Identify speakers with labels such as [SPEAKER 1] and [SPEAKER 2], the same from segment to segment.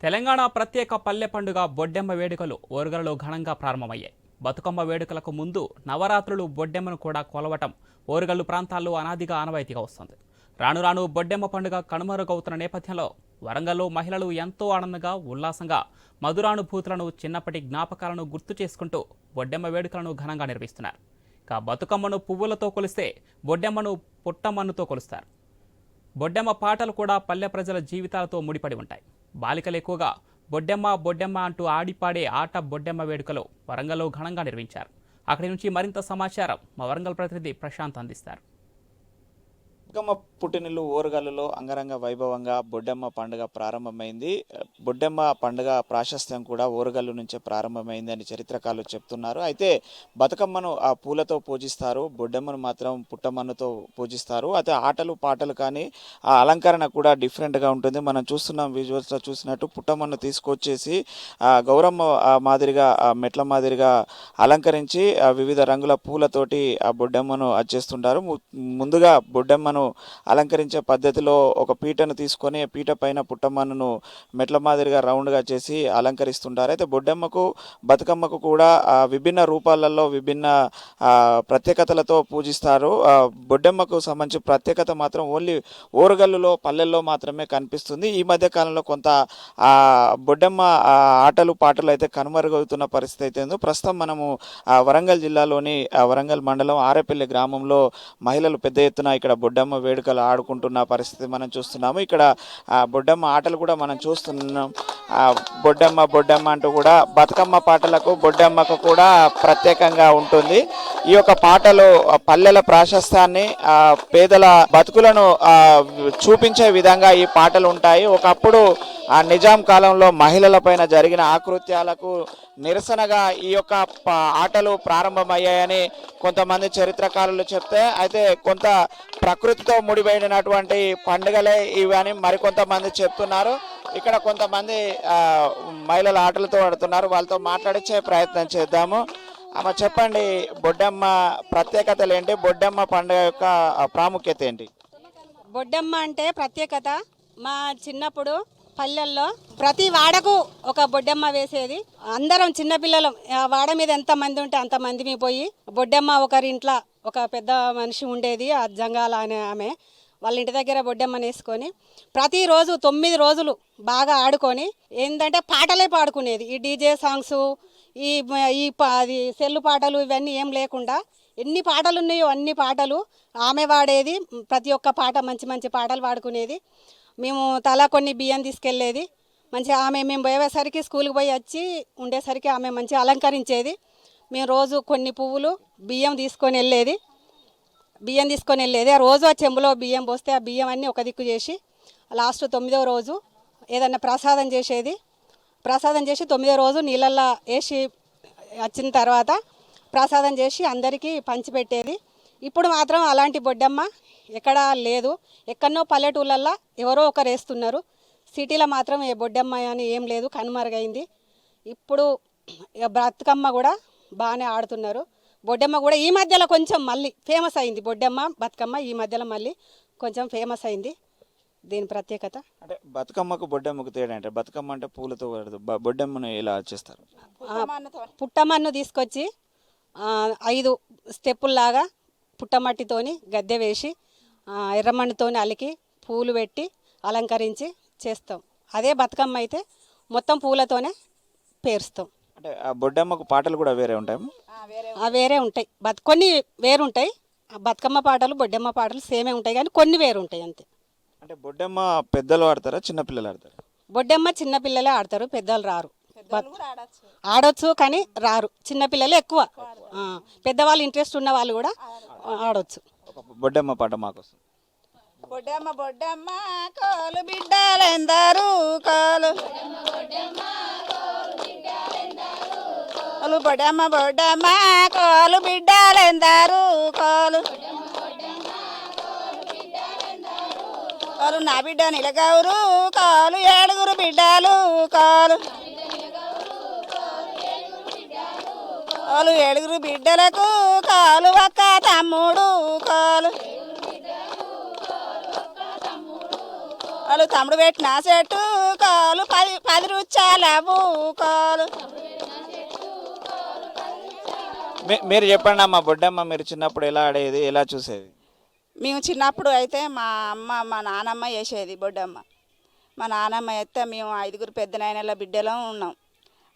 [SPEAKER 1] తెలంగాణ ప్రత్యేక పల్లె పండుగ బొడ్డెమ్మ వేడుకలు ఓరుగలలో ఘనంగా ప్రారంభమయ్యాయి. బతుకమ్మ వేడుకలకు ముందు నవరాత్రులు బొడ్డెమ్మను కూడా కొలవటం ఓరుగల్లు ప్రాంతాల్లో అనాదిగా ఆనవాయితీగా వస్తుంది. రాను రాను బొడ్డెమ్మ పండుగ కనుమరుగవుతున్న నేపథ్యంలో వరంగల్లో మహిళలు ఎంతో ఆనందంగా ఉల్లాసంగా మధురానుభూతులను చిన్నప్పటి జ్ఞాపకాలను గుర్తు చేసుకుంటూ బొడ్డెమ్మ వేడుకలను ఘనంగా నిర్వహిస్తున్నారు. ఇక బతుకమ్మను పువ్వులతో కొలిస్తే బొడ్డెమ్మను పుట్టమన్నుతో కొలుస్తారు. బొడ్డెమ్మ పాటలు కూడా పల్లె ప్రజల జీవితాలతో ముడిపడి ఉంటాయి. బాలికలు ఎక్కువగా బొడ్డెమ్మ బొడ్డెమ్మ అంటూ ఆడిపాడే ఆట బొడ్డెమ్మ వేడుకలు వరంగల్లో ఘనంగా నిర్వహించారు. అక్కడి నుంచి మరింత సమాచారం మా వరంగల్ ప్రతినిధి ప్రశాంత్ అందిస్తారు.
[SPEAKER 2] బతుకమ్మ పుట్టినిల్లు ఓరుగల్లులో అంగరంగ వైభవంగా బొడ్డెమ్మ పండుగ ప్రారంభమైంది. బొడ్డెమ్మ పండుగ ప్రాశస్త్యం కూడా ఓరుగల్లు నుంచే ప్రారంభమైంది అని చరిత్రకారులు చెప్తున్నారు. అయితే బతుకమ్మను ఆ పూలతో పూజిస్తారు, బొడ్డెమ్మను మాత్రం పుట్టమన్నుతో పూజిస్తారు. అయితే ఆటలు పాటలు కానీ ఆ అలంకరణ కూడా డిఫరెంట్గా ఉంటుంది. మనం చూస్తున్నాం, విజువల్స్లో చూసినట్టు పుట్టమన్ను తీసుకొచ్చేసి గౌరమ్మ మాదిరిగా మెట్ల మాదిరిగా అలంకరించి వివిధ రంగుల పూలతోటి ఆ బొడ్డెమ్మను అచ్చేస్తుంటారు. ముందుగా బొడ్డెమ్మను అలంకరించే పద్ధతిలో ఒక పీటను తీసుకొని పీట పైన పుట్టమన్నును మెట్ల మాదిరిగా రౌండ్గా చేసి అలంకరిస్తుంటారు. అయితే బొడ్డెమ్మకు బతుకమ్మకు కూడా విభిన్న రూపాలలో విభిన్న ప్రత్యేకతలతో పూజిస్తారు. బొడ్డెమ్మకు సంబంధించి ప్రత్యేకత మాత్రం ఓన్లీ ఓరుగల్లులో పల్లెల్లో మాత్రమే కనిపిస్తుంది. ఈ మధ్య కాలంలో కొంత బొడ్డెమ్మ ఆటలు పాటలు అయితే కనుమరుగవుతున్న పరిస్థితి అయితే ఉంది. ప్రస్తుతం మనము వరంగల్ జిల్లాలోని వరంగల్ మండలం ఆరేపల్లి గ్రామంలో మహిళలు పెద్ద ఎత్తున ఇక్కడ బొడ్డెమ్మ వేడుకలు ఆడుకుంటున్న పరిస్థితి మనం చూస్తున్నాము. ఇక్కడ బొడ్డెమ్మ ఆటలు కూడా మనం చూస్తున్నాం. బొడ్డెమ్మ బొడ్డెమ్మ అంటూ కూడా బతుకమ్మ పాటలకు బొడ్డెమ్మకు కూడా ప్రత్యేకంగా ఉంటుంది. ఈ యొక్క పాటలు పల్లెల ప్రాశస్త్యాన్ని పేదల బతుకులను చూపించే విధంగా ఈ పాటలు ఉంటాయి. ఒకప్పుడు నిజాం కాలంలో మహిళల పైన జరిగిన ఆకృత్యాలకు నిరసనగా ఈ యొక్క ఆటలు ప్రారంభమయ్యాయని కొంతమంది చరిత్రకారులు చెప్తే, అయితే కొంత ప్రకృతితో ముడిపడినటువంటి పండుగలే ఇవని మరికొంతమంది చెప్తున్నారు. ఇక్కడ కొంతమంది మహిళల ఆటలతో ఆడుతున్నారు. వాళ్ళతో మాట్లాడించే ప్రయత్నం చేద్దాము. అమ్మ, చెప్పండి, బొడ్డెమ్మ ప్రత్యేకతలు ఏంటి? బొడ్డెమ్మ పండుగ యొక్క ప్రాముఖ్యత ఏంటి?
[SPEAKER 3] బొడ్డెమ్మ అంటే ప్రత్యేకత, మా చిన్నప్పుడు పల్లెల్లో ప్రతి వాడకు ఒక బొడ్డెమ్మ వేసేది. అందరం చిన్నపిల్లలం వాడ మీద ఎంతమంది ఉంటే అంతమంది మీ పోయి బొడ్డెమ్మ ఒకరింట్లో ఒక పెద్ద మనిషి ఉండేది, ఆ జంగాల అనే ఆమె, వాళ్ళ ఇంటి దగ్గర బొడ్డెమ్మని వేసుకొని ప్రతిరోజు 9 రోజులు బాగా ఆడుకొని ఏంటంటే పాటలే పాడుకునేది. ఈ డీజే సాంగ్స్, అది సెల్లు పాటలు ఇవన్నీ ఏం లేకుండా ఎన్ని పాటలు ఉన్నాయో అన్ని పాటలు ఆమె పాడేది. ప్రతి ఒక్క పాట మంచి మంచి పాటలు పాడుకునేది. మేము తలా కొన్ని బియ్యం తీసుకెళ్ళేది. మంచిగా మేము పోయేసరికి స్కూల్కి పోయి వచ్చి ఉండేసరికి ఆమె మంచిగా అలంకరించేది. మేము రోజు కొన్ని పువ్వులు బియ్యం తీసుకొని వెళ్ళేది. ఆ రోజు ఆ చెంబులో బియ్యం పోస్తే ఆ బియ్యం అన్నీ ఒక దిక్కు చేసి లాస్ట్ 9వ రోజు ఏదన్నా ప్రసాదం చేసేది. ప్రసాదం చేసి 9వ రోజు నీళ్ళల్లో వేసి వచ్చిన తర్వాత ప్రసాదం చేసి అందరికీ పంచిపెట్టేది. ఇప్పుడు మాత్రం అలాంటి బొడ్డమ్మ ఎక్కడా లేదు. ఎక్కడనో పల్లెటూళ్ళల్లో ఎవరో ఒకరు వేస్తున్నారు. సిటీలో మాత్రం ఏ బొడ్డమ్మ అని ఏం లేదు, కనుమరుగైంది. ఇప్పుడు బతుకమ్మ కూడా బాగానే ఆడుతున్నారు. బొడ్డమ్మ కూడా ఈ మధ్యలో కొంచెం మళ్ళీ ఫేమస్ అయింది. బొడ్డమ్మ బతుకమ్మ ఈ మధ్యలో మళ్ళీ కొంచెం ఫేమస్ అయింది. దీని ప్రత్యేకత
[SPEAKER 2] అంటే బతుకమ్మకు బొడ్డెమ్మకు తేడా అంటే, బతుకమ్మ అంటే పూలతో బొడ్డెమ్మను ఎలా చేస్తారు?
[SPEAKER 3] పుట్టమన్ను తీసుకొచ్చి 5 స్టెప్పుల్లాగా పుట్టమట్టితోని గద్దె వేసి ఎర్రమన్నుతోని అలికి పూలు పెట్టి అలంకరించి చేస్తాం. అదే బతుకమ్మ అయితే మొత్తం పూలతోనే పేరుస్తాం.
[SPEAKER 2] అంటే ఆ బొడ్డమ్మకు పాటలు కూడా వేరే ఉంటాయి?
[SPEAKER 3] వేరే ఉంటాయి, కొన్ని వేరుంటాయి. బతుకమ్మ పాటలు బొడ్డమ్మ పాటలు సేమే ఉంటాయి, కానీ కొన్ని వేరు ఉంటాయి అంతే.
[SPEAKER 2] అంటే బొడ్డమ్మ పెద్దలు ఆడతారా, చిన్నపిల్లలు ఆడతారా?
[SPEAKER 3] బొడ్డమ్మ చిన్నపిల్లలే ఆడతారు, పెద్దలు రారు. ఆడొచ్చు కానీ రారు, చిన్నపిల్లలు ఎక్కువ. పెద్దవాళ్ళు ఇంట్రెస్ట్ ఉన్న వాళ్ళు కూడా ఆడొచ్చు.
[SPEAKER 2] బొడ్డమ్మ పాట మాకు
[SPEAKER 4] బొడ్డమ్మ బొడ్డమ్మ కోలు బిడ్డలెందరు కోలు బొడ్డమ్మ బొడ్డమ్మ కోలు బిడ్డలెందరు కోలు నా బిడ్డ నిలగౌరు కోలు 7 బిడ్డలు కోలు 7 బిడ్డలకు కాలు ఒక్క తమ్ముడు కాలు వాళ్ళు తమ్ముడు పెట్టిన చెట్టు కాలు 10 పది రుచాల బూకోలు.
[SPEAKER 2] మీరు చెప్పండి అమ్మా, బొడ్డమ్మ మీరు చిన్నప్పుడు ఎలా ఆడేది, ఎలా చూసేది?
[SPEAKER 4] మేము చిన్నప్పుడు అయితే మా అమ్మ మా నానమ్మ వేసేది బొడ్డమ్మ. మా నానమ్మ అయితే మేము 5 పెద్ద నాయనల బిడ్డలం ఉన్నాం.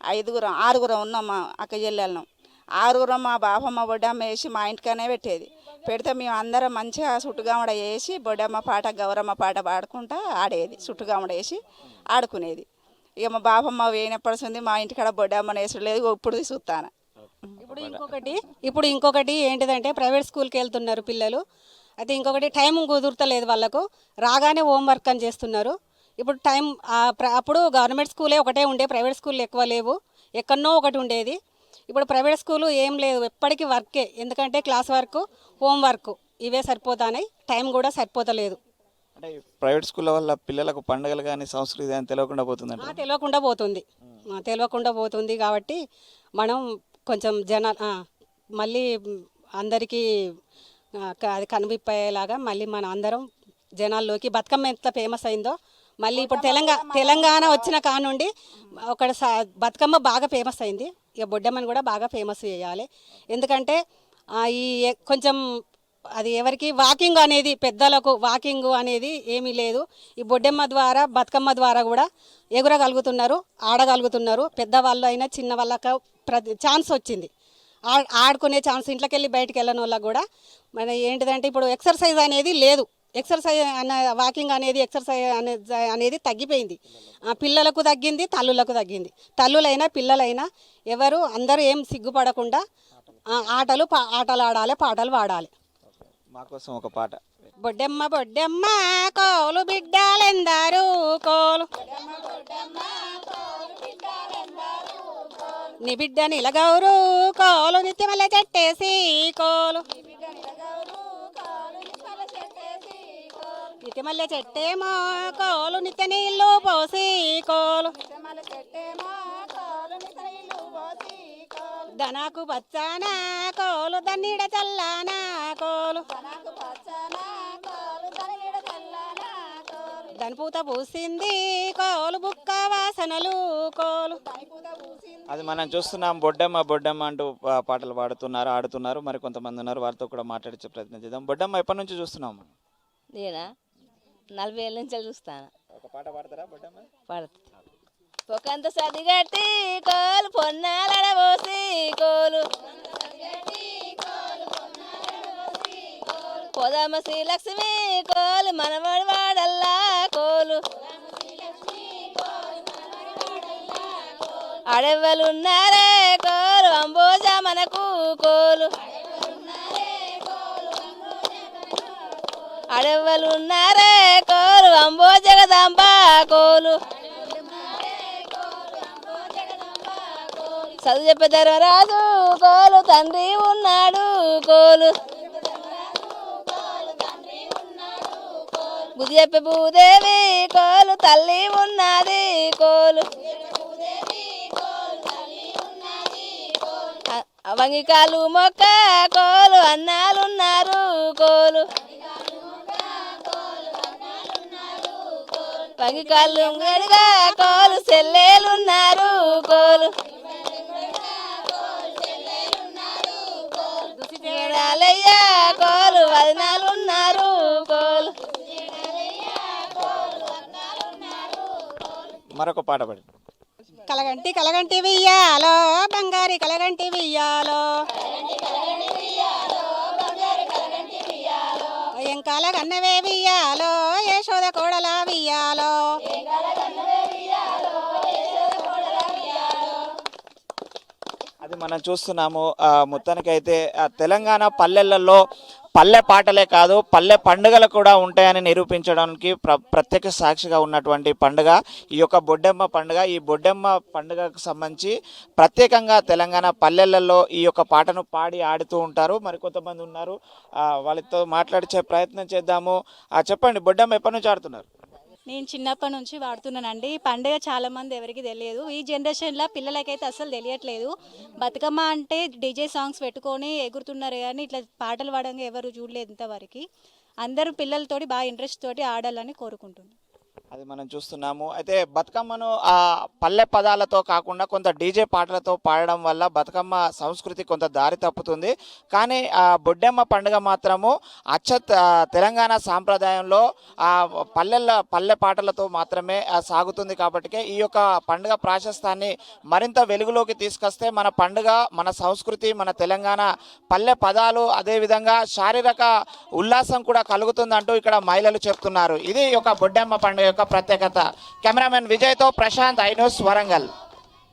[SPEAKER 4] 6 ఉన్నాం, మా అక్క చెల్లెళ్ళం. 6 మా బాపమ్మ బొడ్డమ్మ వేసి మా ఇంటికనే పెట్టేది. పెడితే మేము అందరం మంచిగా చుట్టుగామడ వేసి బొడ్డమ్మ పాట గౌరమ్మ పాట పాడుకుంటా ఆడేది. చుట్టుగామడ వేసి ఆడుకునేది. ఇక మా బాపమ్మ వేయినప్పటి మా ఇంటికాడ బొడ్డమ్మని వేసలేదు, ఇప్పుడు చూస్తాను.
[SPEAKER 3] ఇప్పుడు ఇంకొకటి ఏంటిదంటే ప్రైవేట్ స్కూల్కి వెళ్తున్నారు పిల్లలు. అయితే ఇంకొకటి టైం కుదురుతలేదు వాళ్ళకు. రాగానే హోంవర్క్ అని చేస్తున్నారు. ఇప్పుడు టైం అప్పుడు గవర్నమెంట్ స్కూలే ఒకటే ఉండే, ప్రైవేట్ స్కూల్ ఎక్కువ లేవు, ఎక్కడనో ఒకటి ఉండేది. ఇప్పుడు ప్రైవేట్ స్కూలు ఏం లేదు, ఎప్పటికీ వర్కే. ఎందుకంటే క్లాస్ వర్క్, హోంవర్క్ ఇవే సరిపోతాయి, టైం కూడా సరిపోతలేదు.
[SPEAKER 2] అంటే ప్రైవేట్ స్కూల్ వల్ల పిల్లలకు పండుగలు కానీ సంస్కృతి కానీ తెలియకుండా పోతుందంట.
[SPEAKER 3] తెలియకుండా పోతుంది కాబట్టి మనం కొంచెం మళ్ళీ అందరికీ అది కనువిప్పయ్యేలాగా మళ్ళీ మన అందరం జనాల్లోకి బతుకమ్మ ఎంత ఫేమస్ అయిందో మళ్ళీ ఇప్పుడు తెలంగాణ వచ్చిన కానుండి బతుకమ్మ బాగా ఫేమస్ అయింది. ఇక బొడ్డమ్మని కూడా బాగా ఫేమస్ చేయాలి. ఎందుకంటే ఈ కొంచెం అది ఎవరికి వాకింగ్ అనేది, పెద్దలకు వాకింగ్ అనేది ఏమీ లేదు. ఈ బొడ్డమ్మ ద్వారా బతుకమ్మ ద్వారా కూడా ఎగురగలుగుతున్నారు, ఆడగలుగుతున్నారు. పెద్దవాళ్ళు అయినా చిన్న వాళ్ళకు ఛాన్స్ వచ్చింది, ఆడుకునే ఛాన్స్. ఇంట్లోకి వెళ్ళి బయటికి వెళ్ళని వాళ్ళకు కూడా మన ఏంటిదంటే ఇప్పుడు ఎక్సర్సైజ్ అనేది లేదు. ఎక్సర్సైజ్ వాకింగ్ అనేది అనేది తగ్గిపోయింది. పిల్లలకు తగ్గింది, తల్లులకు తగ్గింది. తల్లులైనా పిల్లలైనా ఎవరు అందరూ ఏం సిగ్గుపడకుండా ఆటలు ఆడాలి, పాటలు పాడాలి.
[SPEAKER 2] మా కోసం ఒక పాట.
[SPEAKER 3] బొడ్డమ్మ బొడ్డమ్మ కోలు బిడ్డలెందరూ కోలు, నీ బిడ్డ నిలగౌరు కోలు నిత్యమల్ల చెట్టేసి కోలు, నిత్యమల్ల చెట్టేమో కోలు నిత్య నీళ్ళు పోసి కోలు, దనాకు పచ్చాన కోలు దన్నీడ చల్లాన కోలు, దనిపూత పూసింది కోలు బుక్క వాసనలు కోలు.
[SPEAKER 2] అది మనం చూస్తున్నాం. బొడ్డమ్మ బొడ్డమ్మ అంటూ పాటలు పాడుతున్నారు, ఆడుతున్నారు. మరి కొంతమంది ఉన్నారు, వారితో కూడా మాట్లాడించే ప్రయత్నం చేద్దాం. బొడ్డమ్మ ఎప్పటి నుంచి చూస్తున్నాం?
[SPEAKER 5] నేనా 40 ఏళ్ళ నుంచి చూస్తాను.
[SPEAKER 2] ఒక పాట పాడతారా బొడ్డమ్మ?
[SPEAKER 5] పాడుతుంది. పొకంత సదిగట్టి కోలు పొన్నాలడబోసి కోలు, పొదమ్మ శ్రీలక్ష్మి కోలు మనవడి వాడల్లా కోలు, అడెవ్వలున్నారే కోలు అంబోజ మనకు కోలు, అడెవ్వలున్నారే కోలు అంబో జగదాంబ కోలు, చదువు చెప్పే ధర్మరాజు కోలు తండ్రి ఉన్నాడు కోలు, బుద్ధి చెప్పే భూదేవి కోలు తల్లి ఉన్నది కోలు, వంగికాలు మొక్క కోలు అన్నాలున్నారు కోలు, వంగికాళ్ళు గడిగా కోలు చెల్లెలున్నారు కోలు, అయ్యా కోలు వదినాలున్నారు కోలు.
[SPEAKER 2] మరొక పాట పాడి.
[SPEAKER 3] కలగంటి కలగంటి వియ్యాలో బంగారి కలగంటి వియ్యాలో, ఏం కలగన్నవే వియ్యాలో యశోద కోడల వియ్యాలో,
[SPEAKER 2] అది మనం చూస్తున్నాము. మొత్తానికైతే తెలంగాణ పల్లెలలో పల్లె పాటలే కాదు, పల్లె పండుగలు కూడా ఉంటాయని నిరూపించడానికి ప్రత్యక్ష సాక్షిగా ఉన్నటువంటి పండుగ ఈ యొక్క బొడ్డెమ్మ పండుగ. ఈ బొడ్డెమ్మ పండుగకు సంబంధించి ప్రత్యేకంగా తెలంగాణ పల్లెలలో ఈ యొక్క పాటను పాడి ఆడుతూ ఉంటారు. మరికొంతమంది ఉన్నారు, వాళ్ళతో మాట్లాడించే ప్రయత్నం చేద్దాము. చెప్పండి, బొడ్డెమ్మ ఎప్పటి నుంచి ఆడుతున్నారు?
[SPEAKER 6] నేను చిన్నప్పటి నుంచి వాడుతున్నానండి. ఈ పండుగ చాలామంది ఎవరికి తెలియదు. ఈ జనరేషన్లో పిల్లలకైతే అసలు తెలియట్లేదు. బతుకమ్మ అంటే డీజే సాంగ్స్ పెట్టుకొని ఎగురుతున్నారు కానీ ఇట్లా పాటలు పాడంగా ఎవరు చూడలేదు ఇంతవరకు. అందరూ పిల్లలతోటి బాగా ఇంట్రెస్ట్ తోటి ఆడాలని కోరుకుంటున్నాను.
[SPEAKER 2] అది మనం చూస్తున్నాము. అయితే బతుకమ్మను ఆ పల్లె పదాలతో కాకుండా కొంత డీజే పాటలతో పాడడం వల్ల బతుకమ్మ సంస్కృతి కొంత దారి తప్పుతుంది. కానీ ఆ బొడ్డెమ్మ పండుగ మాత్రము తెలంగాణ సాంప్రదాయంలో ఆ పల్లె పాటలతో మాత్రమే సాగుతుంది. కాబట్టి ఈ యొక్క పండుగ ప్రాశస్త్యాన్ని మరింత వెలుగులోకి తీసుకొస్తే మన పండుగ, మన సంస్కృతి, మన తెలంగాణ పల్లె పదాలు, అదేవిధంగా శారీరక ఉల్లాసం కూడా కలుగుతుందంటూ ఇక్కడ మహిళలు చెప్తున్నారు. ఇది ఒక బొడ్డెమ్మ పండుగ యొక్క ప్రత్యేకత. కెమెరామెన్ విజయ్తో ప్రశాంత్, ఐ న్యూస్, వరంగల్.